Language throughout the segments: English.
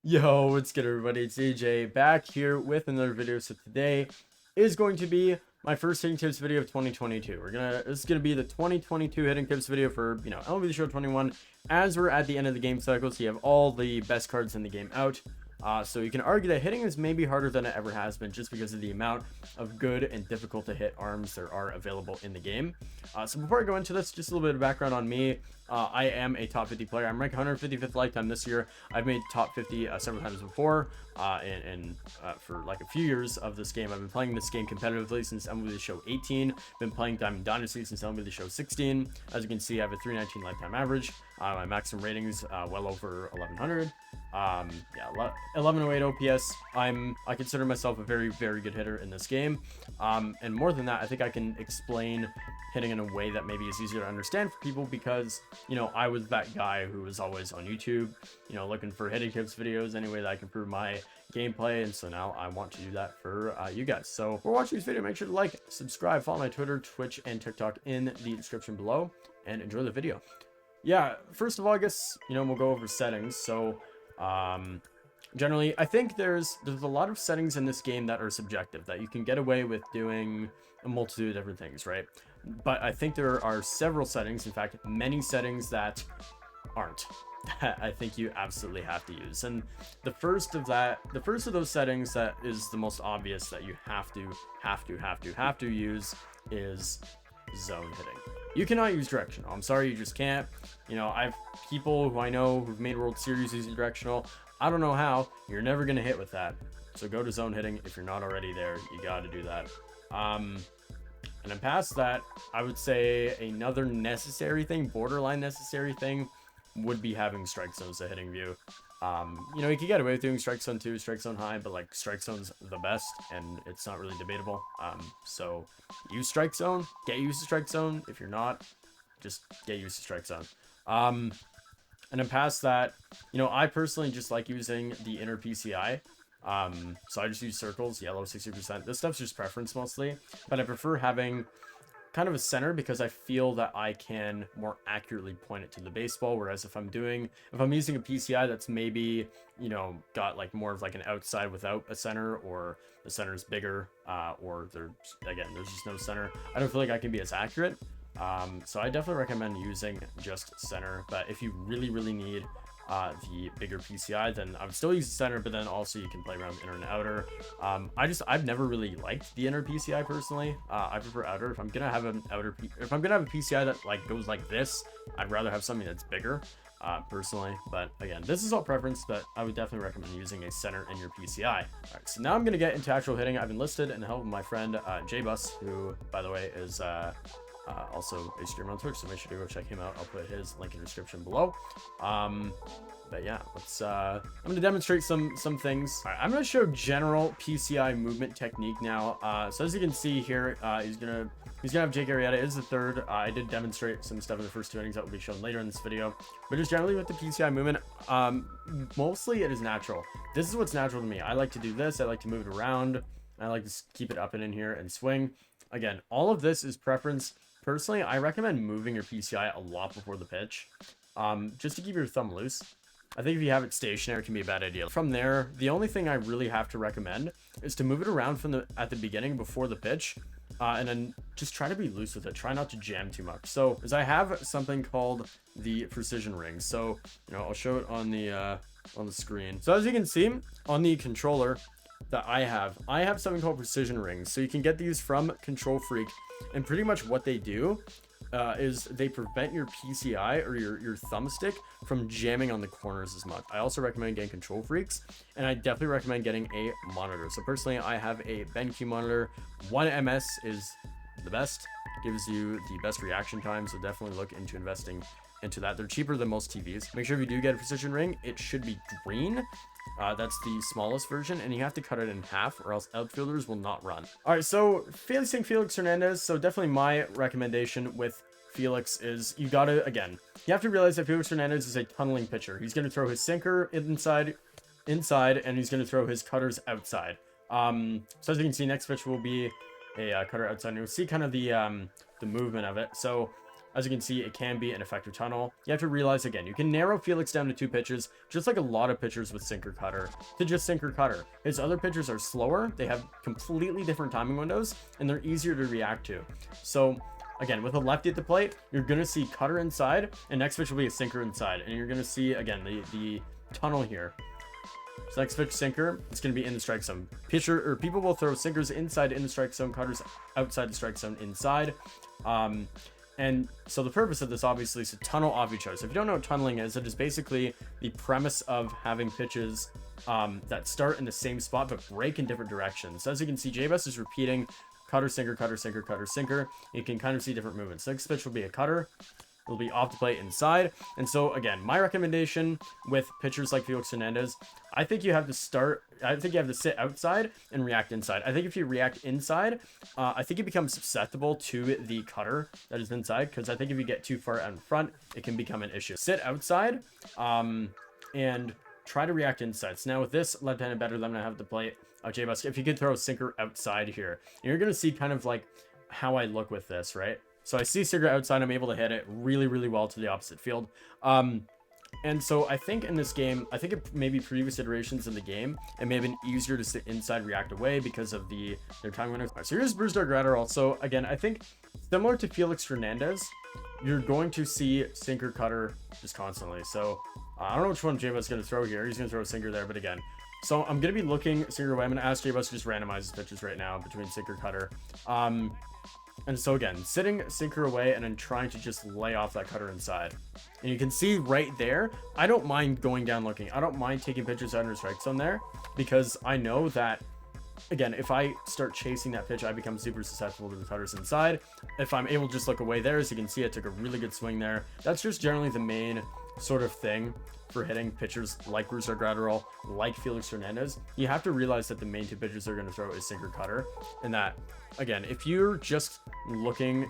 Yo, what's good everybody? It's AJ back here with another video. So today is going to be my first hitting tips video of 2022. This is gonna be the 2022 hitting tips video for MLB The Show 21. As we're at the end of the game cycle, so you have all the best cards in the game out. So you can argue that hitting is maybe harder than it ever has been, just because of the amount of good and difficult to hit arms there are available in the game. So before I go into this, just a little bit of background on me. I am a top 50 player. I'm ranked 155th lifetime this year. I've made top 50 several times before, and for like a few years of this game. I've been playing this game competitively since MLB The Show 18. Been playing Dynasty since MLB The Show 16. As you can see, I have a 319 lifetime average. My maximum ratings well over 1100. Yeah, 1108 OPS. I consider myself a very good hitter in this game, and more than that, I think I can explain hitting in a way that maybe is easier to understand for people, because I was that guy who was always on YouTube looking for hitting tips videos, any way that I can improve my gameplay, and so now I want to do that for you guys. So if we're watching this video, make sure to like, subscribe, follow my Twitter, Twitch, and TikTok in the description below, and enjoy the video. Yeah, first of all, I guess we'll go over settings. So generally, I think there's a lot of settings in this game that are subjective, that you can get away with doing a multitude of different things, right? But I think there are several settings, in fact many settings, that aren't, that I think you absolutely have to use. And the first of those settings, that is the most obvious, that you have to use, is zone hitting. You cannot use directional. I'm sorry, you just can't. I've people who I know who've made World Series using directional. I don't know how. You're never gonna hit with that. So go to zone hitting if you're not already there. You got to do that. And then past that, I would say another necessary thing, borderline necessary thing, would be having strike zone as a hitting view. You can get away with doing strike zone 2, strike zone high, but like strike zone's the best, and it's not really debatable. So use strike zone, get used to strike zone. If you're not, just get used to strike zone. And then past that, I personally just like using the inner PCI. So I just use circles, yellow 60%. This stuff's just preference mostly, but I prefer having kind of a center, because I feel that I can more accurately point it to the baseball. Whereas if I'm using a PCI that's maybe got like more of like an outside without a center, or the center's bigger, or there's just no center, I don't feel like I can be as accurate. So I definitely recommend using just center. But if you really need the bigger PCI, then I would still use the center, but then also you can play around with inner and outer. I've never really liked the inner PCI personally. I prefer outer. If I'm gonna have a PCI that like goes like this, I'd rather have something that's bigger, personally. But again, this is all preference, but I would definitely recommend using a center in your PCI. All right, so now I'm gonna get into actual hitting. I've enlisted in the help of my friend J-Bus, who, by the way, is also a streamer on Twitch, so make sure to go check him out. I'll put his link in the description below. But yeah, I'm gonna demonstrate some things. All right, I'm gonna show general PCI movement technique now. So as you can see here, he's gonna have Jake Arrieta is the third. I did demonstrate some stuff in the first 2 innings that will be shown later in this video, but just generally with the PCI movement, mostly it is natural. This is what's natural to me. I like to do this. I like to move it around. I like to keep it up and in here and swing. Again, all of this is preference. Personally, I recommend moving your PCI a lot before the pitch, just to keep your thumb loose. I think if you have it stationary, it can be a bad idea. From there, the only thing I really have to recommend is to move it around at the beginning before the pitch, and then just try to be loose with it. Try not to jam too much. So, as I have something called the precision ring. So, I'll show it on the screen. So as you can see on the controller that I have something called precision rings. So you can get these from Control Freak, and pretty much what they do is they prevent your PCI or your thumbstick from jamming on the corners as much. I also recommend getting Control Freaks, and I definitely recommend getting a monitor. So personally, I have a BenQ monitor. 1ms is the best, gives you the best reaction time, so definitely look into investing into that. They're cheaper than most TVs. Make sure if you do get a precision ring, it should be green. That's the smallest version, and you have to cut it in half, or else outfielders will not run. All right, so facing Felix Hernandez. So definitely my recommendation with Felix is you have to realize that Felix Hernandez is a tunneling pitcher. He's going to throw his sinker inside, and he's going to throw his cutters outside. So as you can see, next pitch will be a cutter outside, and you'll see kind of the movement of it. So As you can see, it can be an effective tunnel. You have to realize, again, you can narrow Felix down to 2 pitches, just like a lot of pitchers with sinker cutter, to just sinker cutter. His other pitchers are slower, they have completely different timing windows, and they're easier to react to. So again, with a lefty at the plate, you're going to see cutter inside, and next pitch will be a sinker inside. And you're going to see, again, the tunnel here. So next pitch, sinker, it's going to be in the strike zone. People will throw sinkers inside in the strike zone, cutters outside the strike zone inside. And so the purpose of this, obviously, is to tunnel off each other. So if you don't know what tunneling is, it is basically the premise of having pitches that start in the same spot but break in different directions. So as you can see, J-Bus is repeating cutter, sinker, cutter, sinker, cutter, sinker. You can kind of see different movements. Next pitch will be a cutter. It'll be off the plate inside. And so again, my recommendation with pitchers like Felix Hernandez, I think you have to sit outside and react inside. I think if you react inside, I think you become susceptible to the cutter that is inside, because I think if you get too far out in front, it can become an issue. Sit outside and try to react inside. So now with this left-handed batter that I'm gonna have to plate, J-Bus, if you could throw a sinker outside here, you're gonna see kind of like how I look with this, right? So I see sinker outside, I'm able to hit it really, really well to the opposite field. And so I think in this game, I think it maybe previous iterations in the game, it may have been easier to sit inside, react away because of their time windows. So here's Brusdar Gratterall. So again, I think similar to Felix Hernandez, you're going to see sinker cutter just constantly. So I don't know which one J-Bus is going to throw here. He's going to throw a sinker there, but again, so I'm going to be looking sinker away. I'm going to ask J-Bus to just randomize his pitches right now between sinker cutter. And so again, sitting sinker away and then trying to just lay off that cutter inside. And you can see right there, I don't mind going down looking. I don't mind taking pitches under strike zone there, because I know that, again, if I start chasing that pitch, I become super susceptible to the cutters inside. If I'm able to just look away there, as you can see, I took a really good swing there. That's just generally the main sort of thing for hitting pitchers like Brusdar Gratterall, like Felix Hernandez. You have to realize that the main 2 pitches they're going to throw is sinker cutter, and that, again, if you're looking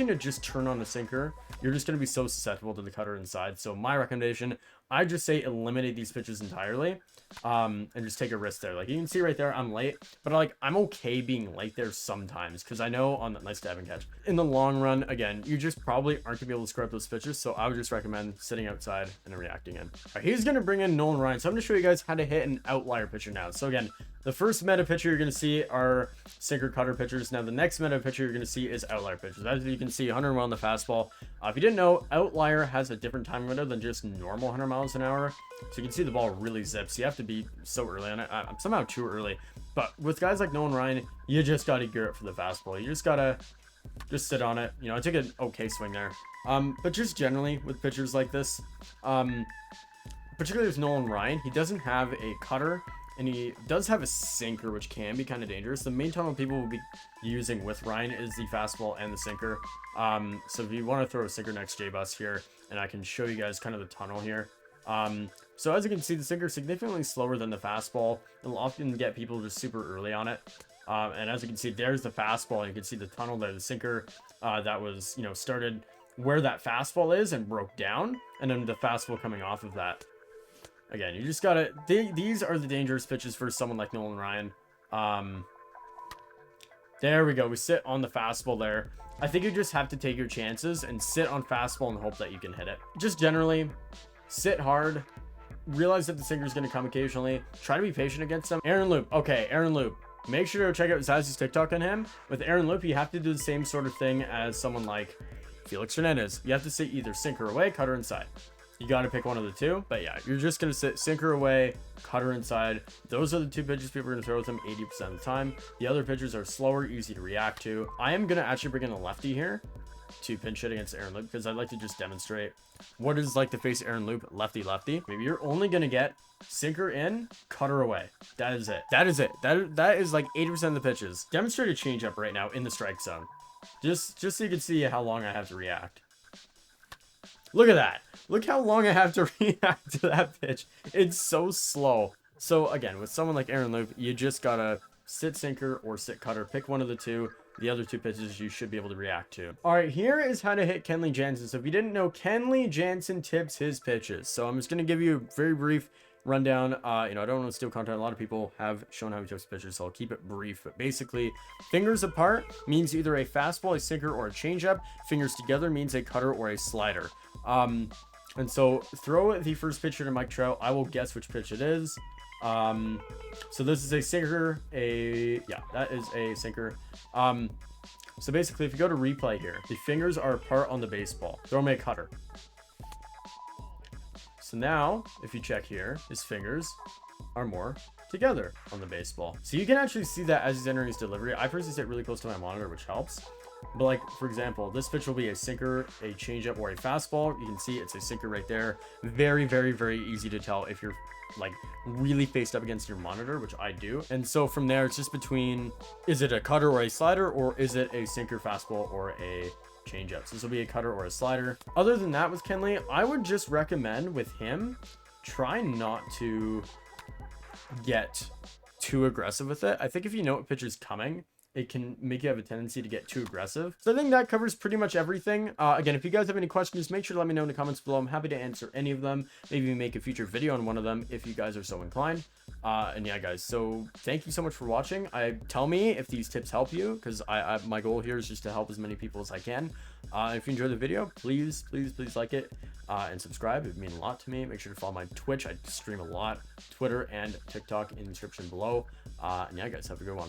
to just turn on the sinker, you're just going to be so susceptible to the cutter inside. So my recommendation, I just say eliminate these pitches entirely, and just take a risk there. Like you can see right there, I'm late, but I'm okay being late there sometimes, because I know on that nice stabbing catch, in the long run, again, you just probably aren't gonna be able to score up those pitches. So I would just recommend sitting outside and reacting in. All right, he's gonna bring in Nolan Ryan. So I'm gonna show you guys how to hit an outlier pitcher now. So again, the first meta pitcher you're going to see are sinker cutter pitchers. Now the next meta pitcher you're going to see is outlier pitchers. As you can see, 101 on the fastball. If you didn't know, outlier has a different time window than just normal 100 miles an hour. So you can see the ball really zips. You have to be so early on it. I'm somehow too early. But with guys like Nolan Ryan, you just got to gear it for the fastball. You just got to sit on it. You know, I took an okay swing there. But just generally with pitchers like this, particularly with Nolan Ryan, he doesn't have a cutter. And he does have a sinker, which can be kind of dangerous. The main tunnel people will be using with Ryan is the fastball and the sinker. So if you want to throw a sinker next J-Bus here, and I can show you guys kind of the tunnel here. So as you can see, the sinker is significantly slower than the fastball. It'll often get people just super early on it. And as you can see, there's the fastball. And you can see the tunnel there, the sinker that was, started where that fastball is and broke down. And then the fastball coming off of that. Again, you just gotta, these are the dangerous pitches for someone like Nolan Ryan. There we go. We sit on the fastball there. I think you just have to take your chances and sit on fastball and hope that you can hit it. Just generally sit hard, realize that the sinker is going to come occasionally, try to be patient against them. Aaron Loop. Okay, Aaron Loop. Make sure to check out Zazzy's TikTok on him. With Aaron Loop, you have to do the same sort of thing as someone like Felix Hernandez. You have to sit either sinker away, cutter inside. You got to pick one of the two. But yeah, you're just going to sit sinker away, cutter inside. Those are the 2 pitches people are going to throw with him 80% of the time. The other pitches are slower, easy to react to. I am going to actually bring in a lefty here to pinch hit against Aaron Loop, because I'd like to just demonstrate what it's like to face Aaron Loop lefty. Maybe you're only going to get sinker in, cutter away. That is it. That is like 80% of the pitches. Demonstrate a changeup right now in the strike zone. Just so you can see how long I have to react. Look at that. Look how long I have to react to that pitch. It's so slow. So again, with someone like Aaron Loop, you just gotta sit sinker or sit cutter. Pick one of the two. The other 2 pitches you should be able to react to. All right, here is how to hit Kenley Jansen. So if you didn't know, Kenley Jansen tips his pitches. So I'm just gonna give you a very brief rundown. You know, I don't want to steal content. A lot of people have shown how he took pitches, so I'll keep it brief. But basically, fingers apart means either a fastball, a sinker, or a changeup. Fingers together means a cutter or a slider. And so throw the first pitcher to Mike Trout. I will guess which pitch it is. So this is a sinker. Yeah, that is a sinker. So basically, if you go to replay here, the fingers are apart on the baseball. Throw me a cutter. So now, if you check here, his fingers are more together on the baseball. So you can actually see that as he's entering his delivery. I personally sit really close to my monitor, which helps. But like, for example, this pitch will be a sinker, a changeup, or a fastball. You can see it's a sinker right there. Very, very, very easy to tell if you're like really faced up against your monitor, which I do. And so from there, it's just between, is it a cutter or a slider, or is it a sinker, fastball, or a changeup? So this will be a cutter or a slider. Other than that, with Kenley, I would just recommend with him, try not to get too aggressive with it. I think if you know what pitch is coming, it can make you have a tendency to get too aggressive. So I think that covers pretty much everything. Again, if you guys have any questions, make sure to let me know in the comments below. I'm happy to answer any of them. Maybe make a future video on one of them if you guys are so inclined. And yeah, guys, so thank you so much for watching. Tell me if these tips help you, because my goal here is just to help as many people as I can. If you enjoyed the video, please like it and subscribe. It would mean a lot to me. Make sure to follow my Twitch. I stream a lot. Twitter and TikTok in the description below. And yeah, guys, have a good one.